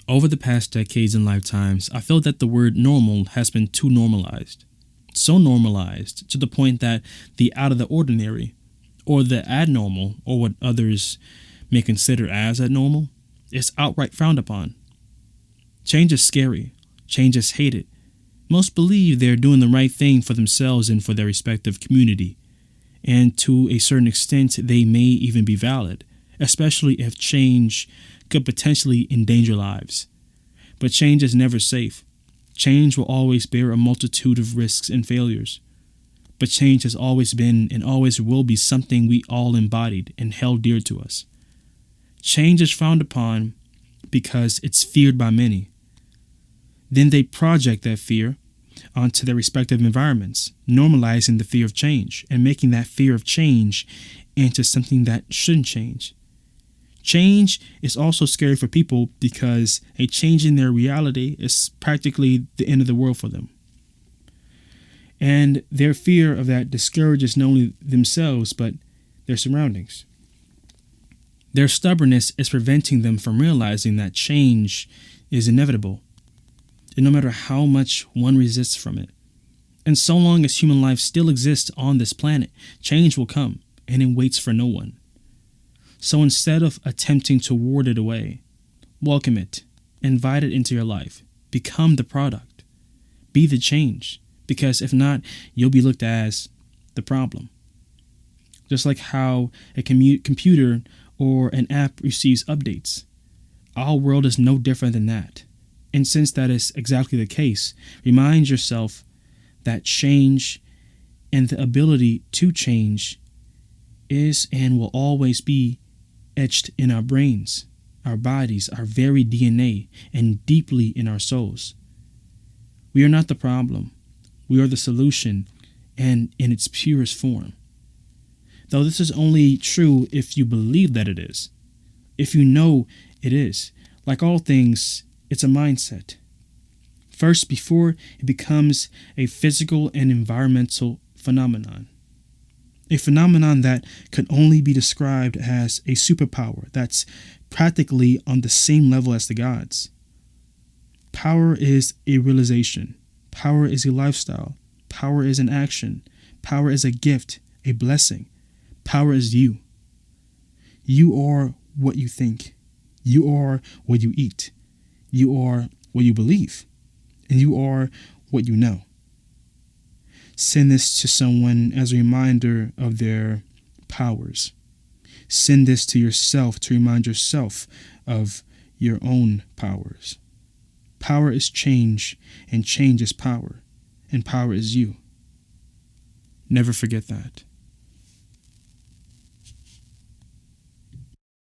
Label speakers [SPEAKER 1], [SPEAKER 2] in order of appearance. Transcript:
[SPEAKER 1] Over the past decades and lifetimes, I feel that the word normal has been too normalized. So normalized to the point that the out of the ordinary, or the abnormal, or what others may consider as abnormal, is outright frowned upon. Change is scary. Change is hated. Most believe they're doing the right thing for themselves and for their respective community. And to a certain extent, they may even be valid, especially if change could potentially endanger lives. But change is never safe. Change will always bear a multitude of risks and failures. But change has always been and always will be something we all embodied and held dear to us. Change is frowned upon because it's feared by many. Then they project that fear onto their respective environments, normalizing the fear of change and making that fear of change into something that shouldn't change. Change is also scary for people because a change in their reality is practically the end of the world for them. And their fear of that discourages not only themselves, but their surroundings. Their stubbornness is preventing them from realizing that change is inevitable, and no matter how much one resists from it. And so long as human life still exists on this planet, change will come, and it waits for no one. So instead of attempting to ward it away, welcome it, invite it into your life, become the product, be the change, because if not, you'll be looked at as the problem. Just like how a computer or an app receives updates, our world is no different than that. And since that is exactly the case, remind yourself that change and the ability to change is and will always be etched in our brains, our bodies, our very DNA, and deeply in our souls. We are not the problem. We are the solution, and in its purest form. Though this is only true if you believe that it is. If you know it is. Like all things, it's a mindset. First, before it becomes a physical and environmental phenomenon. A phenomenon that could only be described as a superpower that's practically on the same level as the gods. Power is a realization. Power is a lifestyle. Power is an action. Power is a gift, a blessing. Power is you. You are what you think. You are what you eat. You are what you believe. And you are what you know. Send this to someone as a reminder of their powers. Send this to yourself to remind yourself of your own powers. Power is change, and change is power, and power is you. Never forget that.